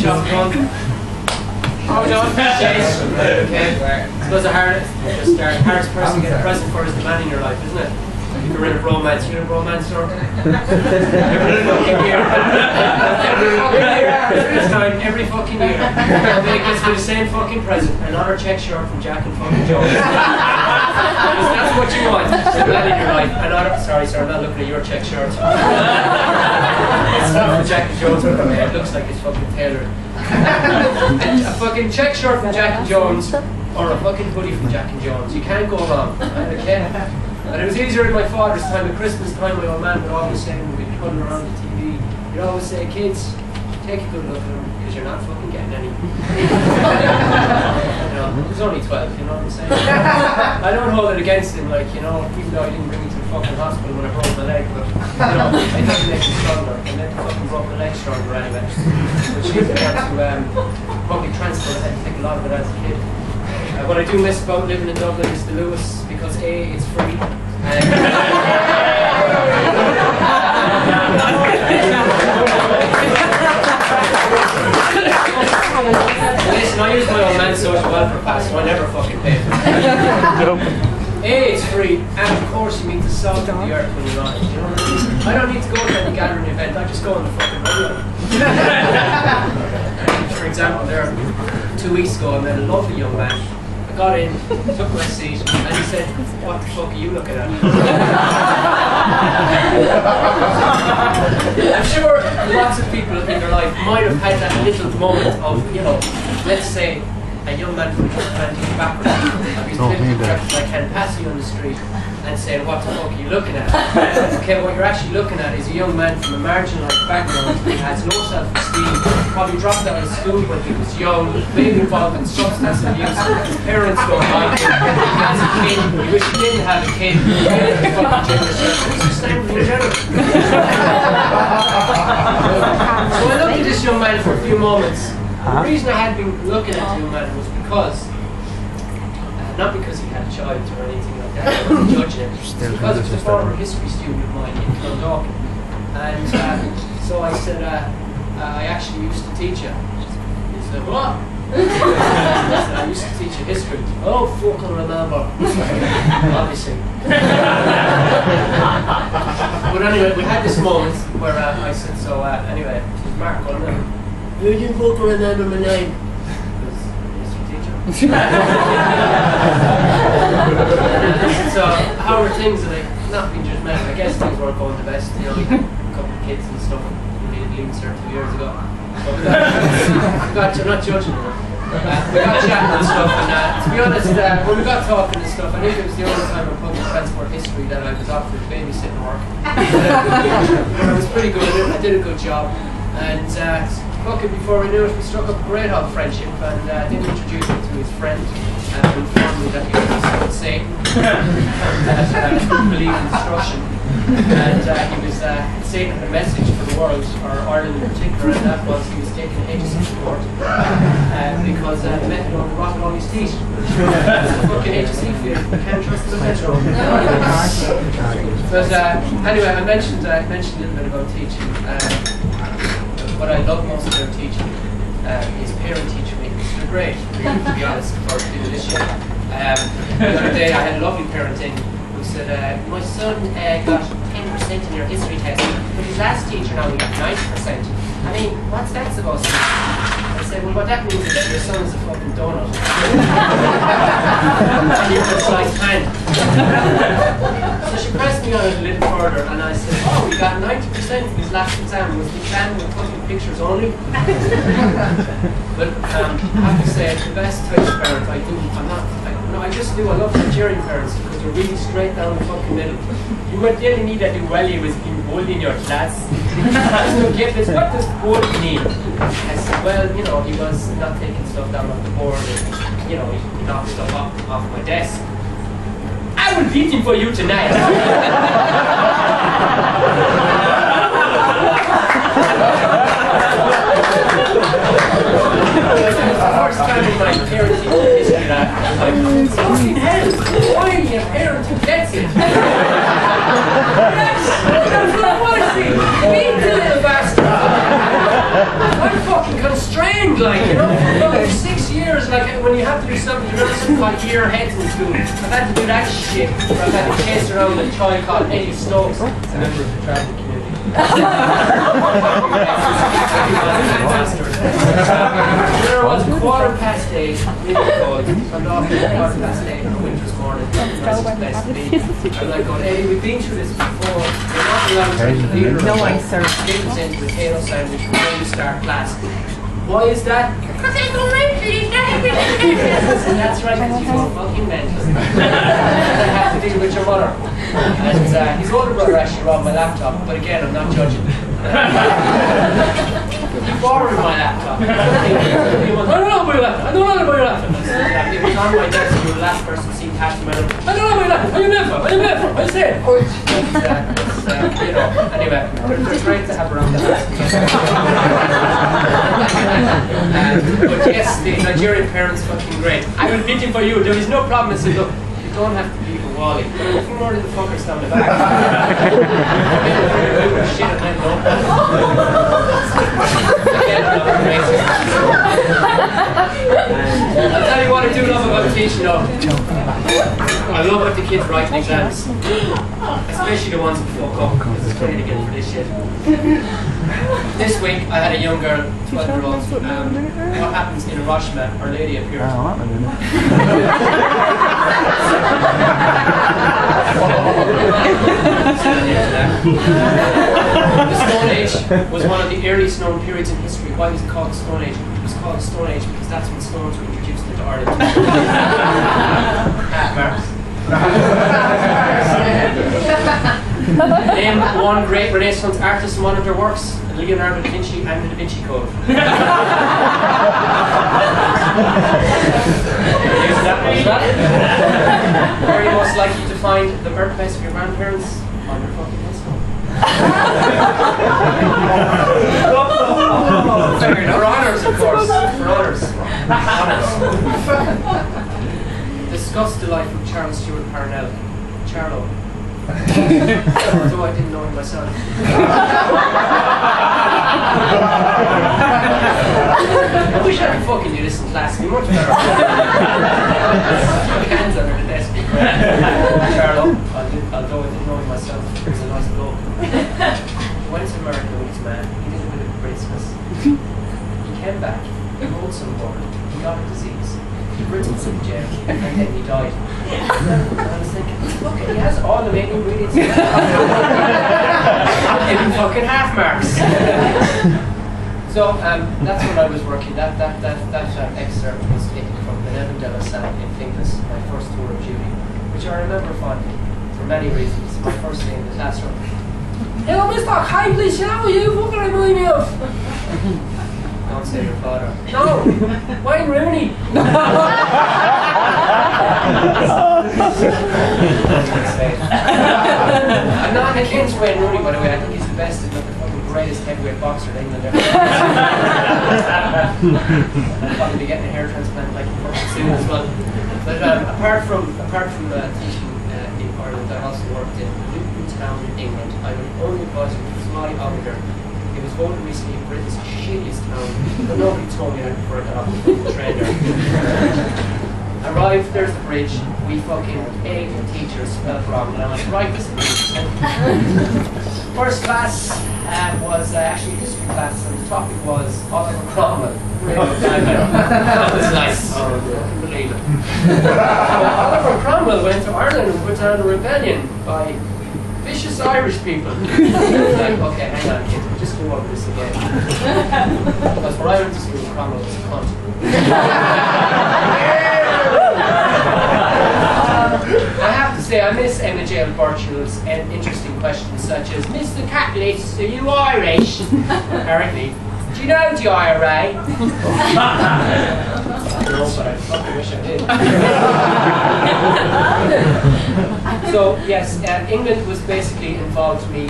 shop front. Oh, no, Chase. Okay. I suppose the hardest person to get a present for is the man in your life, isn't it? If you're in a bromance, you're in a bromance store. Every fucking year. Every fucking year. And then it gets me the same fucking present. Another check shirt from Jack and fucking Jones. Because that's what you want. The man in your life. Sorry, sir, I'm not looking at your check shirt. It's not from Jack and Jones, but it looks like it's fucking tailored. A fucking check shirt from Jack and Jones, or a fucking hoodie from Jack and Jones. You can't go wrong. Okay? And it was easier in my father's time. At Christmas time, my old man would always say, when we'd be putting around the TV, he'd always say, kids, take a good look at them, because you're not fucking getting any. You know, he was only 12, you know what I'm saying? I don't hold it against him, like, you know, even though I didn't bring him to the fucking hospital when I broke my leg, but, you know, I think it makes him stronger, and then fucking broke my leg stronger anyway. Which leads me on to public transport. I had to take a lot of it as a kid. What I do miss about living in Dublin is the Lewis, because A, it's free. Listen, I use my own man's social welfare pass, so I never fucking pay for it. A, it's free, and of course you meet the salt of the earth when you're on it. You know what I mean? I don't need to go to any gathering event, I just go on the fucking radio. For example, there 2 weeks ago I met a lovely young man. I got in, took my seat, and he said, "What the fuck are you looking at?" I'm sure lots of people in their life might have had that little moment of, you know, let's say a young man from a planting background, who's like can pass you on the street and say, "What the fuck are you looking at?" Okay, what you're actually looking at is a young man from a marginalised background who has no self-esteem, probably dropped out of school when he was young, maybe involved in substance abuse, his parents don't like him, he has a kid, he wish he didn't have a kid, fucking gender service, it's standard in general. So I looked at this young man for a few moments. The reason I had been looking at the young man was because, not because he had a child or anything like that, I wasn't judging him, because it was a former history student of mine in Clondalkin. And so I said, I actually used to teach you. He said, what? I said, I used to teach you history. Oh, fucking remember. Obviously. But anyway, we had this moment where I said, so anyway, it was Mark Cullen. You didn't fucking remember my name. So how are things? Like, not being judgmental, I guess things weren't going the best. You know, we had a couple of kids and stuff. We needed leaving cert 2 years ago. But I'm not judging them. We got chatting and stuff, and to be honest, when we got talking and stuff, I think it was the only time in public transport history that I was offered babysitting work. It was pretty good. I did a good job, and fucking before we knew it, we struck up a great hot friendship, and did introduce me to his friend, and informed me that he was Satan, and that he believed in destruction, and he was Satan had a message for the world, or Ireland in particular, and that was he was taking HSE support because the methadone had rotted all his teeth. Fucking HSE field, you can't trust the methadone. But anyway, I mentioned a little bit about teaching. What I love most about teaching is parent-teacher meetings. They're great, really, to be honest, for doing this shit. The other day I had a lovely parent in who said, my son got 10% in your history test, but his last teacher now he got 90%. I mean, what's that supposed to mean? I said, well, what that means is that your son is a fucking donut. And you can slice hand. So she pressed me on it a little further, and I said, oh, he got 90% of his last exam. Was the exam with fucking pictures only? But I have to say, the best type of parent I do, I just do, I love Nigerian parents because they're really straight down the fucking middle. You were telling me that the Wally was being bullied in your class. So Caplis, what does bully mean? I said, well, you know, he was not taking stuff down off the board and, you know, he knocked stuff off my desk. I will beat him for you tonight. first time in my parenting history that I'm like, fucking hell, why are you a parent who gets it? Honestly, me the little bastard. I'm fucking constrained, like, you know, for 6 years, like, when you have to do something, you learn something called year heads in school. I've had to do that shit, where I've had to chase around with a child called Eddie Stokes, a member of the traffic community. There was 8:15, really cold, and off at 8:15 on a winter's morning. I'm like going, Eddie, we've been through this before. You're not allowed to leave the chickens into a potato sandwich before you start class. Why is that? Because they go right to you. That's right, because you go fucking mental. And I have to deal with your mother. And his older brother actually robbed my laptop, but again, I'm not judging. He borrowed my laptop. He went, I don't know about your laptop. I don't know about your laptop. It was on my desk. You were the last person to see catch my laptop. I don't know about your laptop. What are you meant for? What are you meant for? What is it? You know, anyway, they're great to have around the house. But yes, the Nigerian parents fucking great. I will pitching for you. There is no problem. I said, look, you don't have to be a Wally. But a few more of the fuckers down the back. Shit at night, no. I'll tell you what I do love about teaching though. I love what the kids write in exams. Especially the ones who fuck up, because it's funny to get for this shit. This week I had a young girl, 12-year-old, what happens in Hiroshima, Our Lady appears. The Stone Age was one of the earliest known periods in history. Why was it called the Stone Age? It was called the Stone Age because that's when stones were introduced into Ireland. Name one great Renaissance artist and one of their works: Leonardo da Vinci and the Da Vinci Code. Where are you most likely to find the birthplace of your grandparents? On your fucking headstone. For honours, of course. For honours. Discuss the life of Charles Stewart Parnell. Charlo. Although I didn't know him myself. I wish I could fucking do this in class. It'd be much better. Put hands under the desk. Charlo, although I didn't know him myself, he was a nice bloke. He went to America with his man. He did a bit of Christmas. He came back. He wrote some book. He got a disease. He written some jail, and then he died. And I was thinking, look, he has all the main ingredients. Give him fucking half marks. So that's when I was working. That excerpt was taken from the Nevin de la Salle in Finglas, my first tour of duty, which I remember fondly for many reasons. My first day in the classroom. Hello, Mr. Caplis, how are you? What can I remind me of? Don't say your father. No! Wayne Rooney! I'm not against Wayne Rooney, by the way. I think he's the best and the fucking greatest heavyweight boxer in England ever. I'll probably be getting a hair transplant like fucking soon as well. But apart from teaching in Ireland, I also worked in Luton Town in England. I'm an only advisor to Somali Auditor. It was voted recently Britain's shittiest town, but nobody told me I preferred that off the trainer. Arrived, there's the bridge, we fucking ate the teacher spelled wrong, and I'm like, right, this is the first class was actually history class, and the topic was Oliver Cromwell. That was nice. Oh, I couldn't believe it. Oliver Cromwell went to Ireland and put down a rebellion by vicious Irish people. Like, okay, hang on, kid, just go over this again. Because where I went to school, Cromwell was a cunt. I have to say, I miss Emma Jail Birchall's interesting questions such as, Mr. Caplis, are you Irish? Apparently. Do you know the IRA? No, but I fucking wish I did. So, yes, England was basically involved me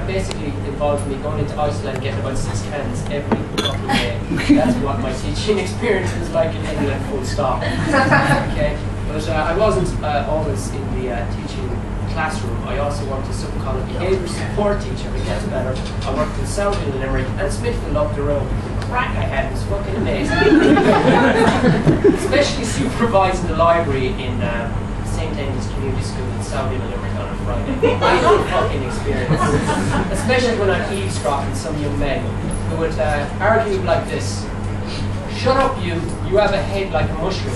basically involved me going into Iceland getting about 6 cans every fucking day. That's what my teaching experience was like in England, full stop. Okay, but I wasn't always in the teaching classroom. I also worked as something called a behaviour support teacher. It gets better. I worked in Southdale and Limerick and Smithfield up the road. The crack I had was fucking amazing. Especially supervising the library in St. David's Community School in Southdale and Limerick on a Friday. I had a fucking experience. Especially when I'm eavesdropping some young men who would argue like this. Shut up, you have a head like a mushroom.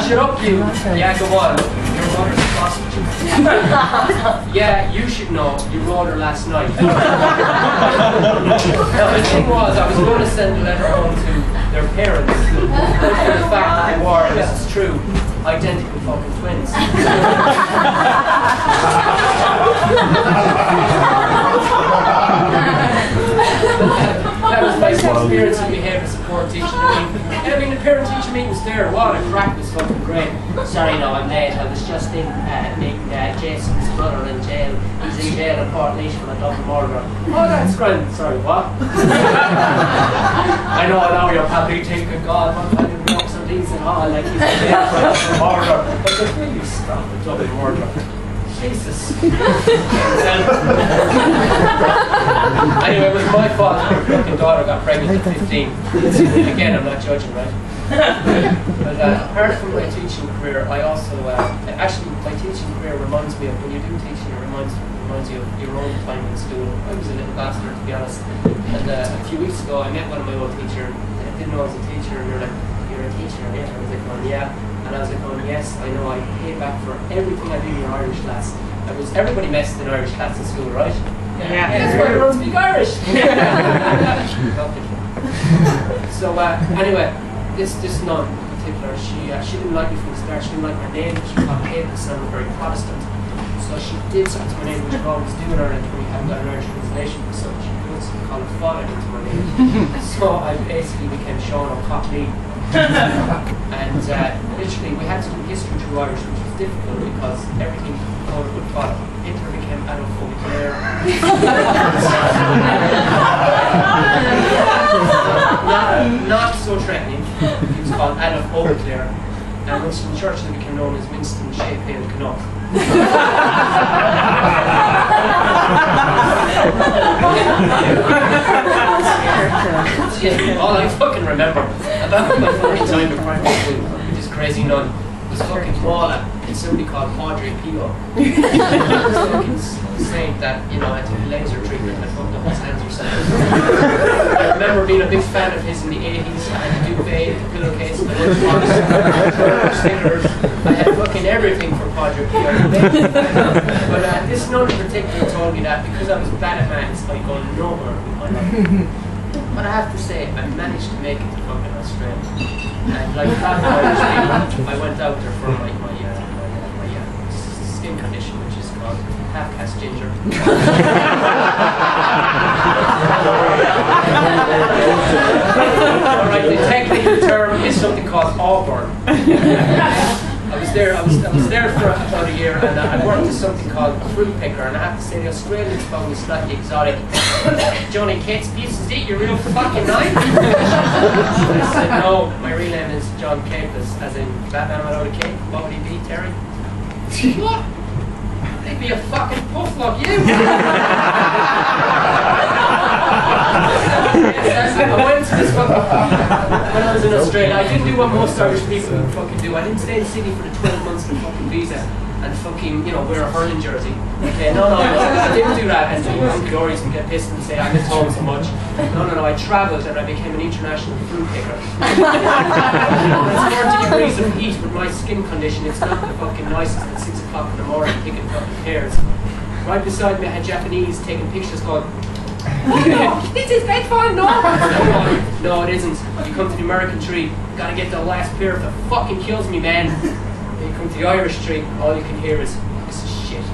Shut up, you. Yeah, go on. Your mother's a prostitute. Yeah, you should know. You rode her last night. Now, the thing was, I was going to send a letter home to their parents. But for the fact that they were, and this is true, identical fucking twins. That was my experience in behaviour support teaching. I mean, the parent-teacher meeting was there. What a crack, was fucking great. Sorry, no, I'm late. I was just in meeting Jason's brother in jail. He's in jail in Port Leash for a double murder. Oh, that's grand. Sorry, what? I know now you're probably thinking, God, what kind of drugs are these and all? Like, he's in jail for a double murder. But they really stop a double murder. Jesus. Anyway, it was my fault that my fucking daughter got pregnant at 15. Again, I'm not judging, right? But apart from my teaching career, I also, actually my teaching career reminds me of, when you do teaching, it reminds you of your own time in school. I was a little bastard, to be honest. And a few weeks ago, I met one of my old teachers, and I didn't know I was a teacher, and you're like, you're a teacher, right? I was like, well, yeah. And I was like, oh yes, I know, I paid back for everything I did in your Irish class. Everybody messed in Irish class in school, right? Yeah. That's why everyone speak Irish. So anyway, this nun in particular, she didn't like me from the start. She didn't like my name. She thought Caplis sounded very Protestant. So she did something to my name, which we always do in Ireland when we haven't got an Irish translation for something. She put something called father into my name. So I basically became Sean O'Copley. And literally we had to do history through Irish, which was difficult because everything called a good father. Hitler became Adolf Hitler. Not so threatening. He was called Adolf Hitler. And Winston Churchill became known as Winston Shea-Pale Canuck. All I fucking remember about my fucking time in primary school with this crazy nun was fucking Paula and somebody called Padre Pio. He was fucking saying that, you know, I took laser treatment and I fucked up his hands or something. I remember being a big fan of his in the 80s. I had the duvet, the pillowcase, the lunchbox, stickers. I had fucking everything from Padre Pio. But this nun in particular told me that because I was bad at maths, I'd go nowhere in my life. But I have to say, I managed to make it to fucking Australia. And like that Irish people, I went out there for my skin condition, which is called half-caste ginger. Alright, the technical term is something called auburn. I was there for about a year, and I worked as something called a fruit picker, and I have to say the Australians found me slightly exotic. Johnny Kate's piece, is it your real fucking name? I said, no, my real name is John Caplis, as in Batman without a cape. What would he be, Terry? What? They'd be a fucking puff like you. I went to this fucking, when I was in Australia, I didn't do what most Irish people would fucking do. I didn't stay in the city for the 12 months of the fucking visa and fucking, you know, wear a hurling jersey. Okay, no, I didn't do that. And the Uncle Doris would get pissed and say, I miss home so much. No, I travelled and I became an international fruit picker. It's 40 degrees of heat with my skin condition. It's not the fucking nicest at 6 o'clock in the morning picking fucking pears. Right beside me I had Japanese taking pictures going, this is great fun, no? No, it isn't. You come to the American tree, gotta get the last pear if it fucking kills me, man. You come to the Irish tree, all you can hear is, this is shit.